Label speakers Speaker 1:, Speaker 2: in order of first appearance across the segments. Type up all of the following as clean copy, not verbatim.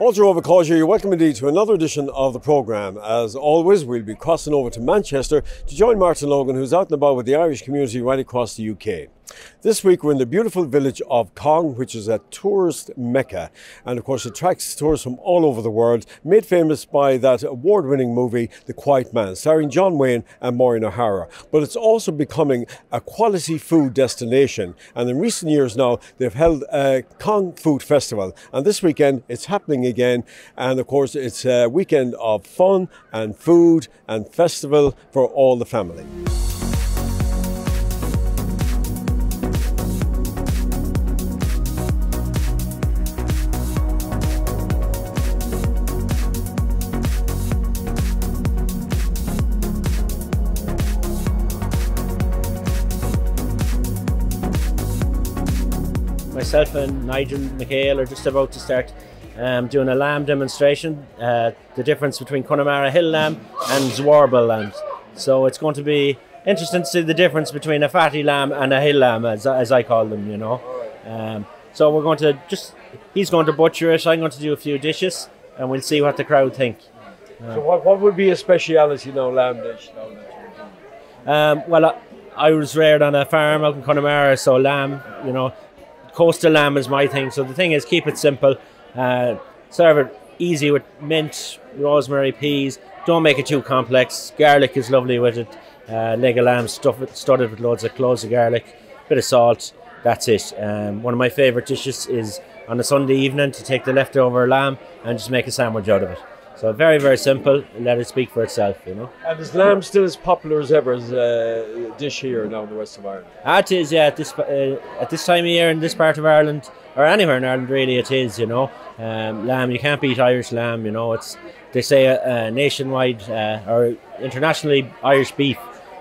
Speaker 1: year.Because you're welcome indeed to another edition of the programme. As always, we'll be crossing over to Manchester to join Martin Logan, who's out and about with the Irish community right across the UK. This week we're in the beautiful village of Cong, which is a tourist mecca, and of course attracts tourists from all over the world, made famous by that award-winning movie The Quiet Man, starring John Wayne and Maureen O'Hara. But it's also becoming a quality food destination, and in recent years now they've held a Cong Food Festival, and this weekend it's happening again, and of course it's a weekend of fun and food and festival for all the family.
Speaker 2: Myself and Nigel and Michael are just about to start doing a lamb demonstration, the difference between Connemara hill lamb and Zwarble lamb. So it's going to be interesting to see the difference between a fatty lamb and a hill lamb, as I call them, you know. So we're going to he's going to butcher it, I'm going to do a few dishes, and we'll see what the crowd think.
Speaker 1: So what would be a speciality now, lamb dish?
Speaker 2: Well, I was reared on a farm out in Connemara, so lamb, you know, coastal lamb is my thing. So the thing is, keep it simple. Serve it easy with mint, rosemary, peas. Don't make it too complex. Garlic is lovely with it. Leg of lamb studded with loads of cloves of garlic, bit of salt. That's it. One of my favourite dishes is on a Sunday evening to take the leftover lamb and just make a sandwich out of it. So very, very simple. Let it speak for itself, you know.
Speaker 1: And is lamb still as popular as ever as a dish here now in the west of Ireland?
Speaker 2: It is, yeah. At this time of year in this part of Ireland, or anywhere in Ireland really, it is, you know. Lamb, you can't beat Irish lamb, you know. They say nationwide or internationally, Irish beef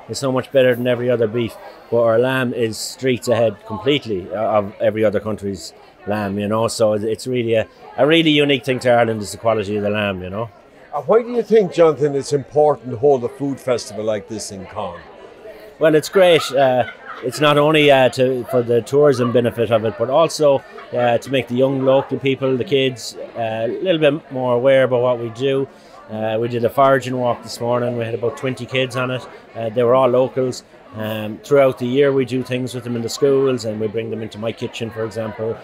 Speaker 2: is so much better than every other beef, but our lamb is streets ahead completely of every other country's lamb, you know. So it's really a really unique thing to Ireland is the quality of the lamb, you know.
Speaker 1: Why do you think, Jonathan, it's important to hold a food festival like this in Cong?
Speaker 2: Well, it's great. It's not only for the tourism benefit of it, but also to make the young local people, the kids, a little bit more aware about what we do. We did a foraging walk this morning. We had about 20 kids on it. They were all locals. Throughout the year we do things with them in the schools, and we bring them into my kitchen, for example,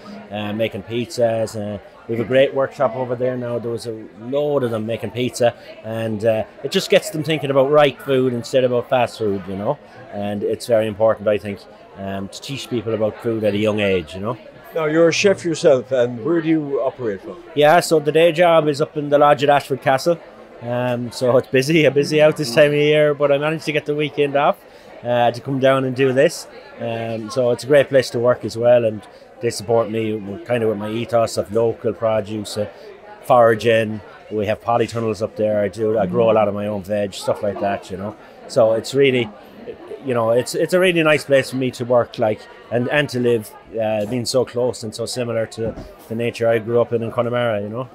Speaker 2: making pizzas. We have a great workshop over there now. There was a load of them making pizza, and it just gets them thinking about right food instead of about fast food, you know. And it's very important, I think, to teach people about food at a young age, you know.
Speaker 1: Now, you're a chef yourself, and where do you operate from?
Speaker 2: Yeah, so the day job is up in the lodge at Ashford Castle. So it's busy out this time of year, but I managed to get the weekend off to come down and do this. So it's a great place to work as well, and they support me kind of with my ethos of local produce, foraging. We have polytunnels up there. I grow a lot of my own veg, stuff like that, you know. So it's really, you know, it's a really nice place for me to work, like, and to live, being so close and so similar to the nature I grew up in Connemara, you know.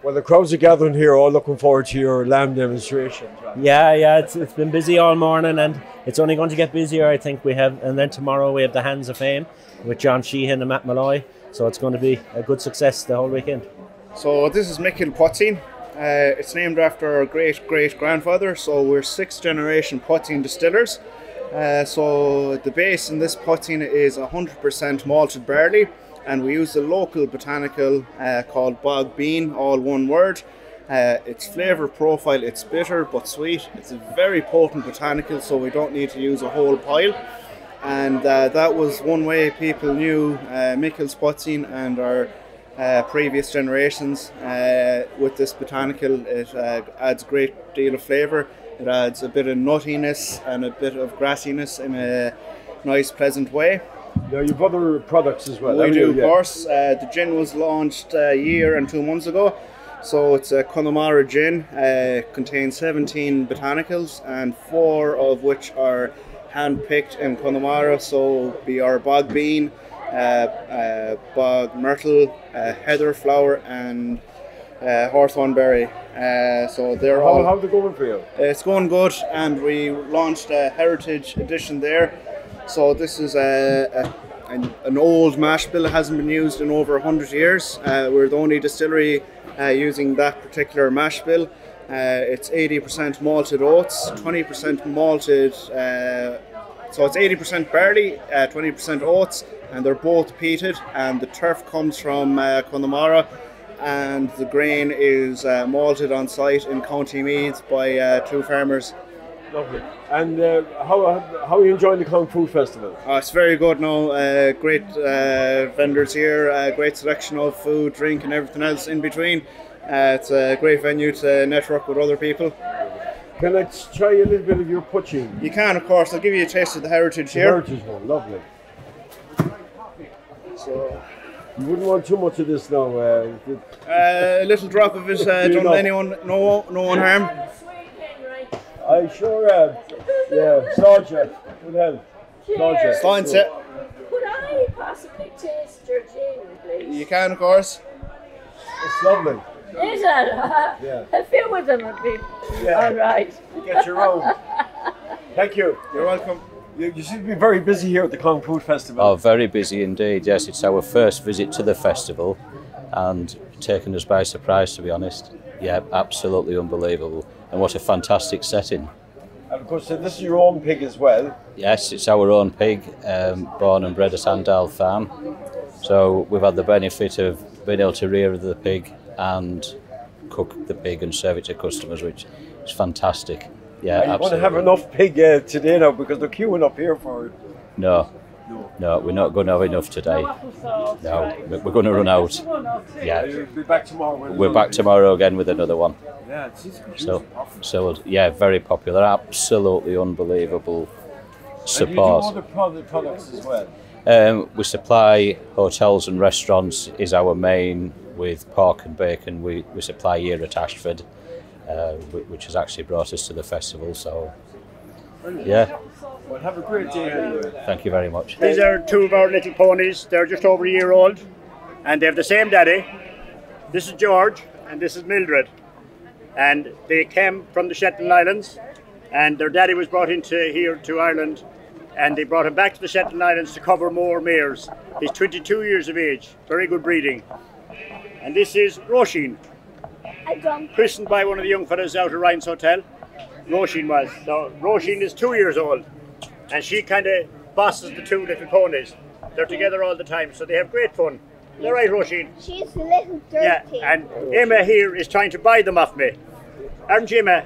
Speaker 1: Well, the crowds are gathering here, all looking forward to your lamb demonstration.
Speaker 2: Yeah, it's been busy all morning, and it's only going to get busier, I think. And then tomorrow we have the Hands of Fame with John Sheehan and Matt Malloy, so it's going to be a good success the whole weekend.
Speaker 3: So this is Michael Potting. It's named after our great-great-grandfather, so we're 6th generation Potting distillers. So the base in this Potting is 100% malted barley, and we use a local botanical called bog bean, all one word. Its flavour profile, it's bitter but sweet. It's a very potent botanical, so we don't need to use a whole pile. And that was one way people knew Michael's Potting and our previous generations. With this botanical, it adds a great deal of flavour. It adds a bit of nuttiness and a bit of grassiness in a nice, pleasant way.
Speaker 1: Now, you've other products as well.
Speaker 3: We do, of course. The gin was launched a year and 2 months ago. So it's a Connemara gin. Contains 17 botanicals, and 4 of which are hand-picked in Connemara. So be our bog bean, bog myrtle, heather flower, and hawthorn berry. So they're all.
Speaker 1: How's it going for you?
Speaker 3: It's going good, and we launched a heritage edition there. So this is a an old mash bill that hasn't been used in over 100 years. We're the only distillery using that particular mash bill. It's 80% malted oats, 20% malted, so it's 80% barley, 20% oats, and they're both peated, and the turf comes from Connemara, and the grain is malted on site in County Meath by 2 farmers.
Speaker 1: Lovely. And how are you enjoying the Cong Food Festival?
Speaker 3: It's very good now. Great vendors here, great selection of food, drink and everything else in between. It's a great venue to network with other people.
Speaker 1: Can I try a little bit of your poaching?
Speaker 3: You can, of course. I'll give you a taste of the heritage here.
Speaker 1: Heritage one, lovely.
Speaker 3: So,
Speaker 1: you wouldn't want too much of this now.
Speaker 3: a little drop of it done anyone, no one harm.
Speaker 1: I sure yeah, Sergeant, good help. Sergeant.
Speaker 4: Could I possibly taste your gin, please?
Speaker 3: You can, of course.
Speaker 1: It's lovely.
Speaker 4: Is it?
Speaker 1: Yeah.
Speaker 4: A few of them would be all right.
Speaker 1: You get your own. Thank you.
Speaker 3: You're welcome.
Speaker 1: You seem to be very busy here at the Cong Food Festival.
Speaker 5: Oh, very busy indeed. Yes, it's our first visit to the festival and taken us by surprise, to be honest. Yeah, absolutely unbelievable. And what a fantastic setting.
Speaker 1: And of course, this is your own pig as well.
Speaker 5: Yes, it's our own pig, born and bred at Sandal Farm. So we've had the benefit of being able to rear the pig and cook the pig and serve it to customers, which is fantastic. Yeah,
Speaker 1: you
Speaker 5: absolutely.
Speaker 1: want to have enough pig today now because they're queuing up here for it.
Speaker 5: No, we're not going to have enough today. No, we're going to run out. Yeah,
Speaker 1: You'll be back tomorrow.
Speaker 5: we're back tomorrow again with another one.
Speaker 1: Yeah, it's
Speaker 5: So yeah, very popular, absolutely unbelievable support.
Speaker 1: And you do other products as well?
Speaker 5: We supply hotels and restaurants is our main, with pork and bacon. We supply year at Ashford, which has actually brought us to the festival. So yeah.
Speaker 1: Well, have a great day anyway.
Speaker 5: Thank you very much.
Speaker 6: These are 2 of our little ponies. They're just over a year old, and they have the same daddy. This is George, and this is Mildred. And they came from the Shetland Islands, and their daddy was brought into here to Ireland, and they brought him back to the Shetland Islands to cover more mares. He's 22 years of age, very good breeding. And this is Roisin, christened by one of the young fellas out of Ryan's Hotel. Roisin was. So Roisin is 2 years old, and she kind of bosses the 2 little ponies. They're together all the time, so they have great fun. They're right, Roisin.
Speaker 7: She's a little dirty.
Speaker 6: Yeah, and Emma here is trying to buy them off me. Aren't you, Emma?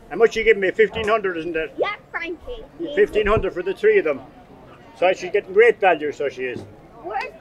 Speaker 6: How much you giving me? 1,500, isn't it?
Speaker 7: Yeah, Frankie.
Speaker 6: 1,500 for the 3 of them. So she's getting great value, so she is.
Speaker 7: Where's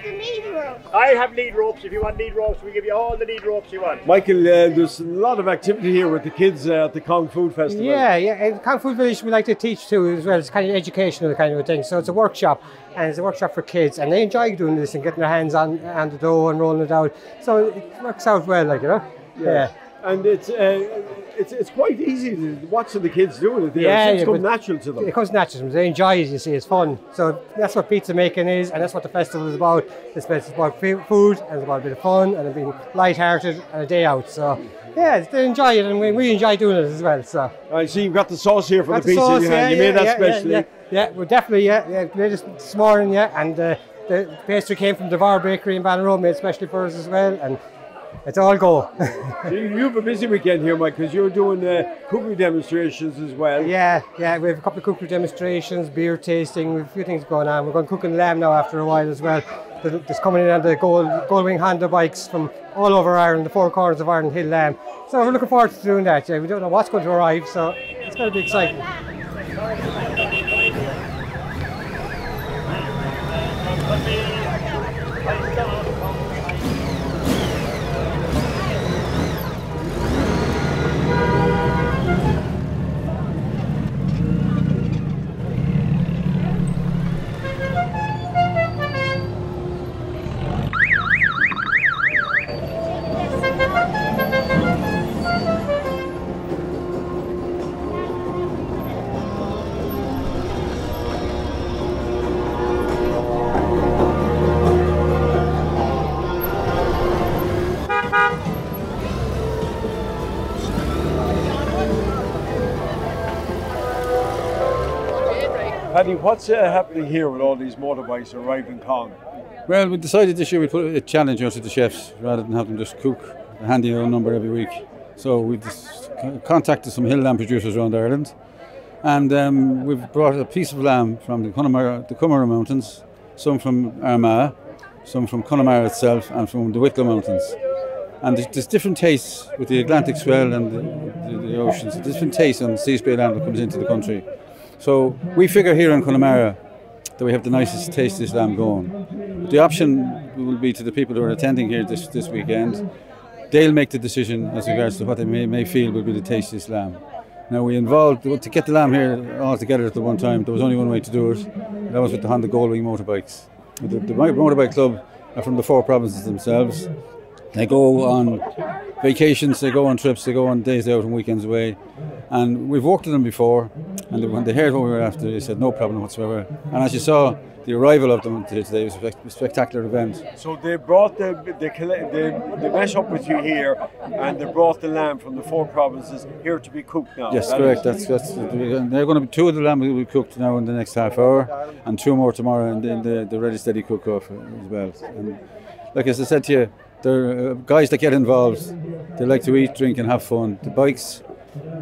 Speaker 7: the lead rope?
Speaker 6: I have lead ropes. If you want lead ropes, we give you all the lead ropes you want.
Speaker 1: Michael, there's a lot of activity here with the kids at the Cong Food Festival.
Speaker 8: Yeah. At Cong Food Village we like to teach too as well. It's kind of educational kind of a thing. So it's a workshop, and it's a workshop for kids, and they enjoy doing this and getting their hands on the dough and rolling it out. So it works out well, like, you know. Yeah.
Speaker 1: And it's quite easy to watching the kids doing it. It comes natural to them.
Speaker 8: It comes natural to them. They enjoy it, you see, it's fun. So that's what pizza making is, and that's what the festival is about. It's about food, and it's about a bit of fun, and being light-hearted, and a day out. So yeah, they enjoy it, and we enjoy doing it as well. So
Speaker 1: I see you've got the sauce here for the pizza in your hand. You made that specially.
Speaker 8: Yeah, we're definitely made it this morning, and the pastry came from the Var Bakery in Ballinrobe, made specially for us as well, and it's all go.
Speaker 1: You have a busy weekend here, Mike, because you're doing cookery demonstrations as well.
Speaker 8: Yeah, we have a couple of cookery demonstrations, beer tasting, we have a few things going on. We're going cooking lamb now after a while as well. There's coming in on the gold wing Honda bikes from all over Ireland, the 4 corners of Ireland, hill lamb. So we're looking forward to doing that. We don't know what's going to arrive, so it's going to be exciting.
Speaker 1: Paddy, what's happening here with all these motorbikes arriving in Cong?
Speaker 9: Well, we decided this year we'd put a challenge out to the chefs rather than have them just cook a handy old number every week. So we just contacted some hill lamb producers around Ireland, and we've brought a piece of lamb from the Comeragh Mountains, some from Armagh, some from Connemara itself, and from the Wicklow Mountains. And there's different tastes with the Atlantic swell and the oceans, different tastes on the sea spray lamb that comes into the country. So we figure here in Connemara that we have the nicest, tastiest lamb going. The option will be to the people who are attending here this weekend. They'll make the decision as regards to what they may feel will be the tastiest lamb. Now we involved, to get the lamb here all together at the one time, there was only one way to do it. That was with the Honda Goldwing motorbikes. The motorbike club are from the 4 provinces themselves. They go on vacations, they go on trips, they go on days out and weekends away. And we've worked with them before, and when they heard what we were after, they said no problem whatsoever. And as you saw, the arrival of them today was a spectacular event.
Speaker 1: So they brought they mesh up with you here, and they brought the lamb from the 4 provinces here to be cooked now.
Speaker 9: Yes, correct. That's they're going to be 2 of the lamb will be cooked now in the next half hour, and 2 more tomorrow, and then the ready steady cook off as well. And like as I said to you, they're guys that get involved. They like to eat, drink, and have fun. The bikes,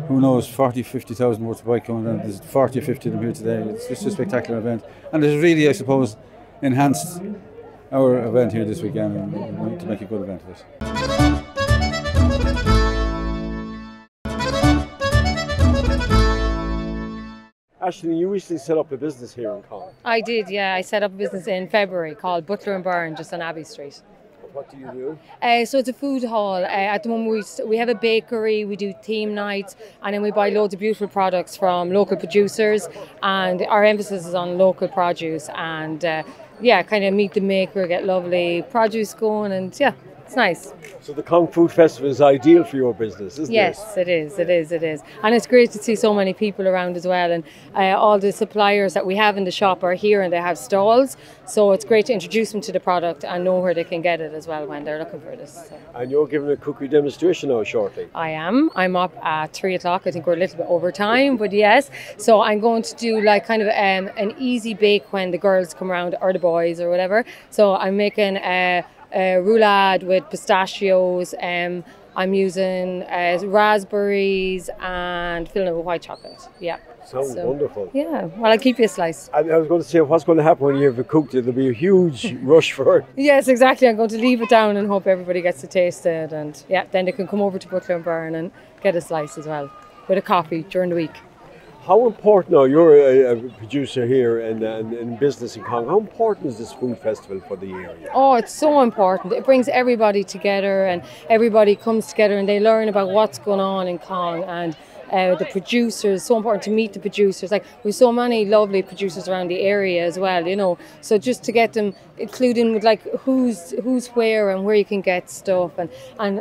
Speaker 9: who knows, 40,000-50,000 worth of bike coming around. There's 40 or 50 of them here today. It's just a spectacular event, and it's really, I suppose, enhanced our event here this weekend and to make a good event of it.
Speaker 1: Ashley, you recently set up a business here in Cong.
Speaker 10: I did, yeah. I set up a business in February called Butler and Byrne, just on Abbey Street.
Speaker 1: What do you do?
Speaker 10: So it's a food hall. At the moment we have a bakery, we do theme nights, and then we buy loads of beautiful products from local producers, and our emphasis is on local produce, and kind of meet the maker, get lovely produce going, and yeah, it's nice.
Speaker 1: So the Cong Food Festival is ideal for your business, isn't it?
Speaker 10: Yes, it is. And it's great to see so many people around as well, and all the suppliers that we have in the shop are here and they have stalls, so it's great to introduce them to the product and know where they can get it as well when they're looking for this. So.
Speaker 1: And you're giving a cookery demonstration now shortly.
Speaker 10: I am. I'm up at 3 o'clock. I think we're a little bit over time, but yes. So I'm going to do like kind of an easy bake when the girls come around, or the boys or whatever. So I'm making roulade with pistachios. I'm using raspberries and filling it with white chocolate. Yeah.
Speaker 1: Sounds wonderful.
Speaker 10: Yeah. Well, I'll keep you a slice.
Speaker 1: And I was going to say, what's going to happen when you have it cooked? There'll be a huge rush for it.
Speaker 10: Yes, exactly. I'm going to leave it down and hope everybody gets to taste it. And yeah, then they can come over to Butler and Byrne and get a slice as well with a coffee during the week.
Speaker 1: How important, now you're a producer here in business in Cong, how important is this food festival for the area?
Speaker 10: Oh, it's so important. It brings everybody together, and everybody comes together and they learn about what's going on in Cong, and the producers, so important to meet the producers. Like, we've so many lovely producers around the area as well, you know, so just to get them included with like who's where and where you can get stuff, and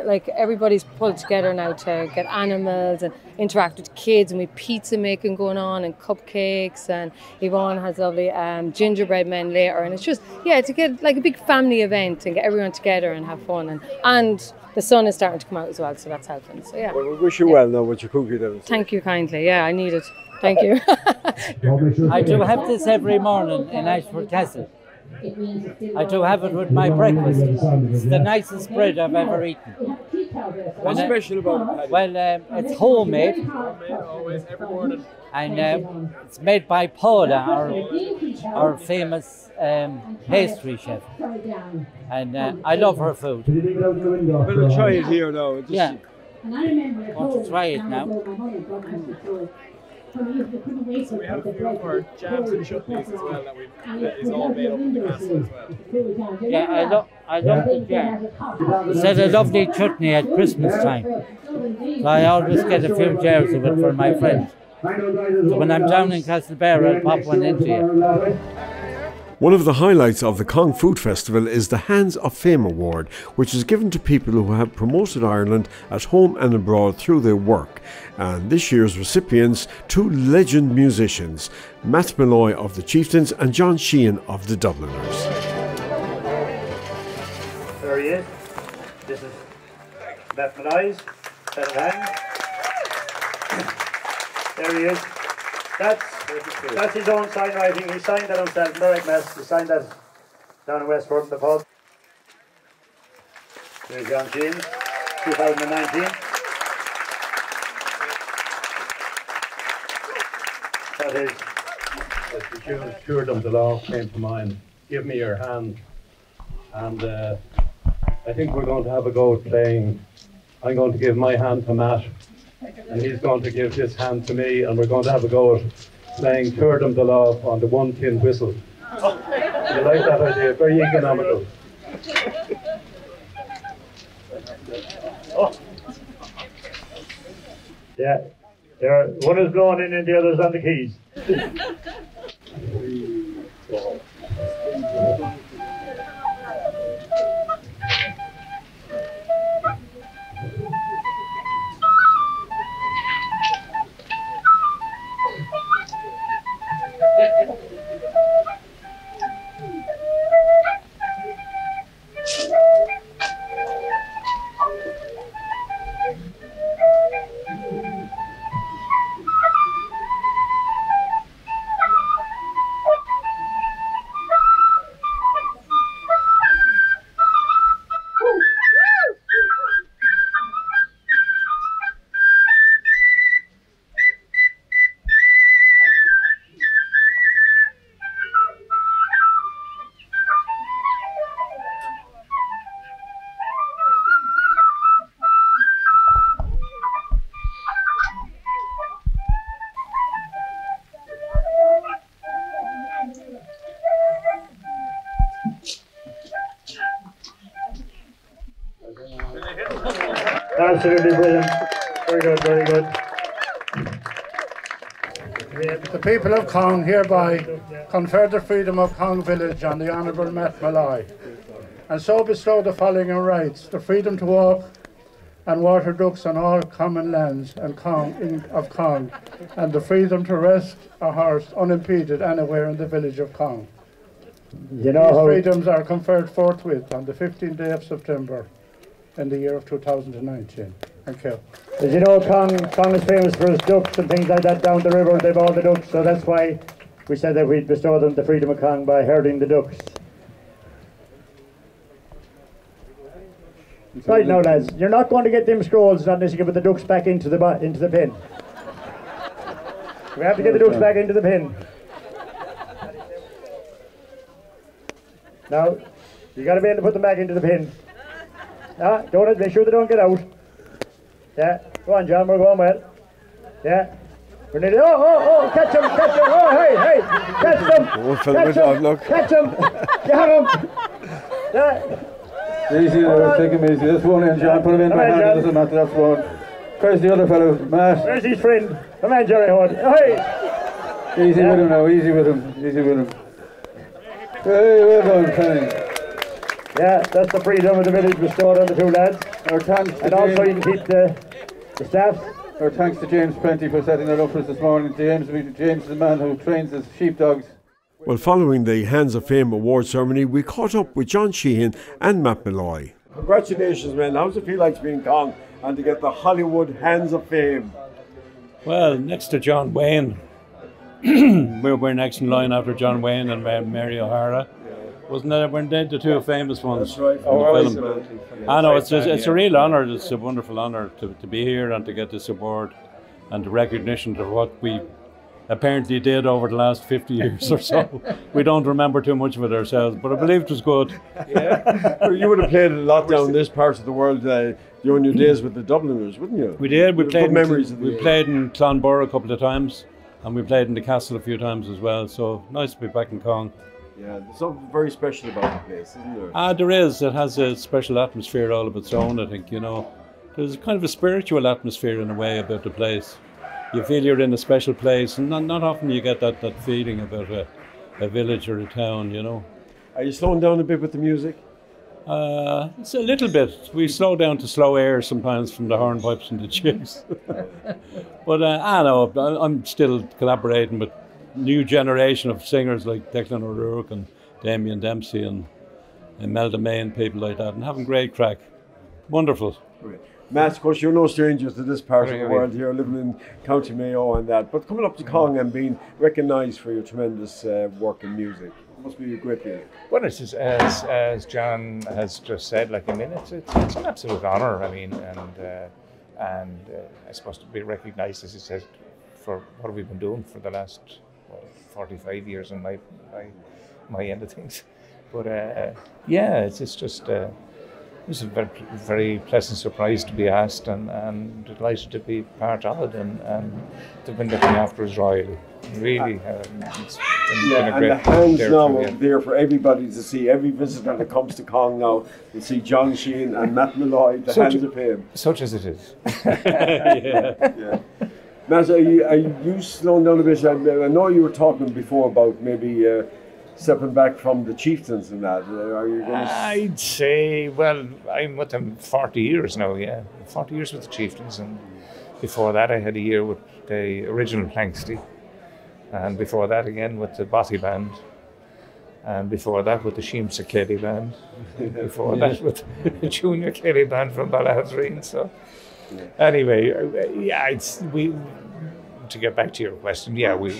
Speaker 10: like everybody's pulled together now to get animals and interact with kids, and we pizza making going on and cupcakes, and Yvonne has lovely gingerbread men later, and it's just, yeah, to get like a big family event and get everyone together and have fun, and the sun is starting to come out as well, so that's helping. So yeah.
Speaker 1: Well, we wish you well now with your cookie then.
Speaker 10: Thank you kindly. Yeah, I need it. Thank you.
Speaker 11: I do have this every morning in Ashford Castle. I do have it with my breakfast. It's the nicest bread I've ever eaten.
Speaker 1: What's special about it?
Speaker 11: Well, it's homemade.
Speaker 12: Homemade, always, every morning.
Speaker 11: And it's made by Paula, our famous pastry chef. And I love her food.
Speaker 1: We'll try it here now.
Speaker 11: Yeah. Want to try it now?
Speaker 12: So we have a few of our jams and chutneys as well that is all made up in the castle as well.
Speaker 11: Yeah, I love the jam. It's a lovely chutney at Christmas time. So I always get a few jars of it for my friends. So when I'm down in Castlebar, I'll pop one into you.
Speaker 1: One of the highlights of the Cong Food Festival is the Hands of Fame Award, which is given to people who have promoted Ireland at home and abroad through their work. And this year's recipients, 2 legend musicians, Matt Malloy of the Chieftains and John Sheehan of the Dubliners.
Speaker 6: There he is. This is Matt Malloy's set of hands. There he is. That's his own sign writing. He signed that himself in the right mess. He signed that down in Westport in the pub. There's John Sheehan, 2019. That is.
Speaker 13: As the tune Tourdom the Law came to mind, Give Me Your Hand. And I think we're going to have a go at playing. I'm going to give my hand to Matt, and he's going to give his hand to me, and we're going to have a go at playing Tourdom the Law on the one tin whistle. You like that idea? Very economical.
Speaker 6: Yeah, one is blown in and the other's on the keys. Absolutely brilliant. Very good, very good.
Speaker 14: The people of Cong hereby confer the freedom of Cong village on the Honourable Matt Malloy, and so bestow the following rights: the freedom to walk and water ducks on all common lands and of Cong, and the freedom to rest a horse unimpeded anywhere in the village of Cong.
Speaker 6: You know
Speaker 14: These freedoms are conferred forthwith on the 15th day of September in the year of 2019. Thank you.
Speaker 6: As you know, Cong is famous for its ducks and things like that down the river. They've all the ducks, so that's why we said that we'd bestow them the freedom of Cong by herding the ducks. Right now, lads, you're not going to get them scrolls unless you can put the ducks back into the pen. We have to get the ducks back into the pen. Now, you got to be able to put them back into the pen. Don't make sure they don't get out. Yeah, go on, John, we're going well. Yeah, we're nearly. Oh, catch him! Oh, hey, catch them! Catch him! Get him! Yeah.
Speaker 9: Easy there, take him easy. This one in, John, put him in my hand, it doesn't matter, that's one. Where's the other fellow, Matt?
Speaker 6: Where's his friend? Come on, Jerry Hood. Hey!
Speaker 9: Easy with him now, easy with him. Hey, well done, Kenny.
Speaker 6: Yeah, that's the freedom of the village bestowed on the two lads.
Speaker 9: Our thanks to
Speaker 6: and also you can keep the staff.
Speaker 9: Our thanks to James Plenty for setting that up for us this morning. James is the man who trains his sheepdogs.
Speaker 1: Well, following the Hands of Fame award ceremony, we caught up with John Sheehan and Matt Malloy. Congratulations, man. How does it feel like to be in Cong and to get the Hollywood Hands of Fame?
Speaker 15: Well, next to John Wayne, we're next in line after John Wayne and Mary O'Hara. Wasn't that? Weren't they the two famous ones?
Speaker 1: That's right.
Speaker 15: The film. I know, it's a real honour. It's a wonderful honour to be here and to get this award and the recognition of what we apparently did over the last 50 years or so. We don't remember too much of it ourselves, but I believe it was good.
Speaker 1: Yeah. You would have played a lot down this part of the world during your days with the Dubliners, wouldn't you?
Speaker 15: We did. We played
Speaker 1: in
Speaker 15: Clonborough a couple of times, and we played in the Castle a few times as well. So nice to be back in Cong.
Speaker 1: Yeah, there's something very special about the place, isn't there?
Speaker 15: There is. It has a special atmosphere all of its own, I think, you know. There's kind of a spiritual atmosphere in a way about the place. You feel you're in a special place, and not often you get that feeling about a village or a town, you know.
Speaker 1: Are you slowing down a bit with the music?
Speaker 15: It's a little bit. We slow down to slow air sometimes from the hornpipes and the chips. But I know, I'm still collaborating with new generation of singers like Declan O'Rourke and Damien Dempsey and Imelda May and people like that, and having great crack. Wonderful.
Speaker 1: Great. Matt, of course, you're no stranger to this part of the world here, living in County Mayo and that. But coming up to Cong and being recognised for your tremendous work in music, it must be a great feeling.
Speaker 16: Well, it's just, as John has just said, like, I mean, it's an absolute honour. I mean, and I suppose to be recognised, as he says, for what we've been doing for the last 45 years in my end of things. But yeah, it's just. It was a very, very pleasant surprise to be asked, and delighted to be part of it, and they've been looking after us royally. Really, it's been a great.
Speaker 1: And the hands now are there for everybody to see. Every visitor that comes to Cong now will see John Sheehan and Matt Malloy, the hands of fame.
Speaker 16: Such as it is.
Speaker 1: Yeah. Matt, are you slowing down a bit? I know you were talking before about maybe stepping back from the chieftains and that. Are you going to...
Speaker 16: I'd say, well, I'm with them 40 years now, yeah. 40 years with the chieftains, and before that I had a year with the original Planksty, and before that again with the Bothy Band, and before that with the Sheemsa Kelly Band, before that with the Junior Kelly Band from Ballaghaderreen. So anyway, yeah, to get back to your question, yeah, we're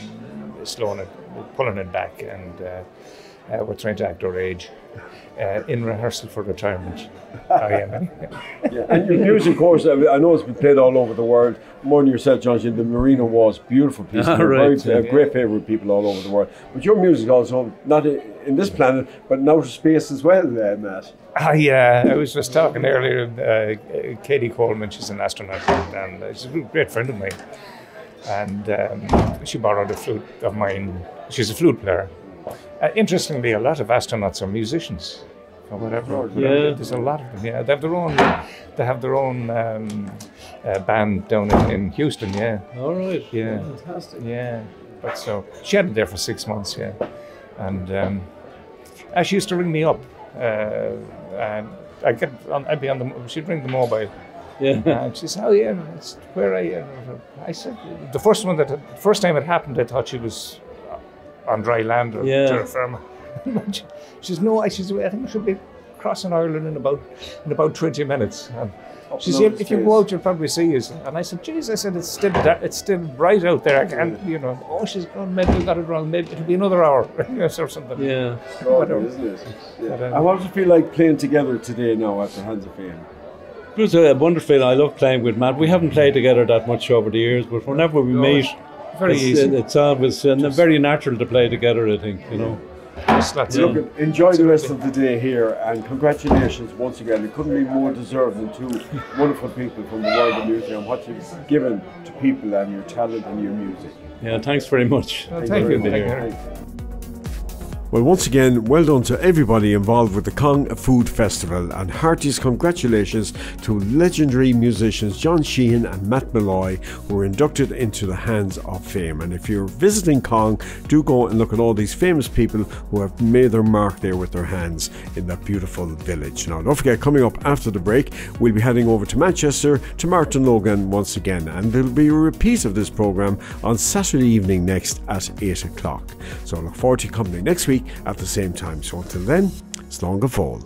Speaker 16: pulling it back, and we're trying to act our age in rehearsal for retirement. I am.
Speaker 1: Yeah. And your music, of course, I know it's been played all over the world. More than yourself, John, the Marina was beautiful piece. Great favourite people all over the world. But your music also, not in this planet, but in outer space as well, Matt.
Speaker 16: I was just talking earlier, Katie Coleman, she's an astronaut, and she's a great friend of mine. And she borrowed a flute of mine. She's a flute player. Interestingly, a lot of astronauts are musicians, or whatever.
Speaker 15: Yeah.
Speaker 16: There's a lot of them. Yeah, they have their own band down in Houston. Yeah.
Speaker 15: All right.
Speaker 16: Yeah.
Speaker 15: Fantastic.
Speaker 16: Yeah. But so she had it there for 6 months. Yeah. And she used to ring me up, and I'd be on the. She'd ring the mobile. Yeah. And she said, "Oh yeah, it's where are you?" I said, the first time it happened, I thought she was on dry land or terra firma. She says, "No," I think I should be crossing Ireland in about 20 minutes. And she said, "If you go out, you'll probably see us." And I said, "Geez," I said, it's still bright out there. I can't, oh, she's gone, maybe we got it wrong. Maybe it'll be another hour, or something.
Speaker 15: Yeah.
Speaker 1: Isn't it? Yeah. And what does it feel like playing together today now at the Hands of Fame?
Speaker 15: It was a wonderful feeling. I love playing with Matt. We haven't played together that much over the years, but whenever we meet, it's always very natural to play together, I think,
Speaker 1: Look, enjoy the rest of the day here, and congratulations once again. You couldn't be more deserved than two wonderful people from the world of music and what you've given to people and your talent and your music.
Speaker 15: Yeah, thanks very much.
Speaker 16: Thank you.
Speaker 1: Well, once again, well done to everybody involved with the Cong Food Festival, and heartiest congratulations to legendary musicians John Sheehan and Matt Malloy, who were inducted into the Hands of Fame. And if you're visiting Cong, do go and look at all these famous people who have made their mark there with their hands in that beautiful village. Now, don't forget, coming up after the break, we'll be heading over to Manchester to Martin Logan once again, and there'll be a repeat of this programme on Saturday evening next at 8 o'clock. So I look forward to your company next week at the same time. So until then, slán go fóill.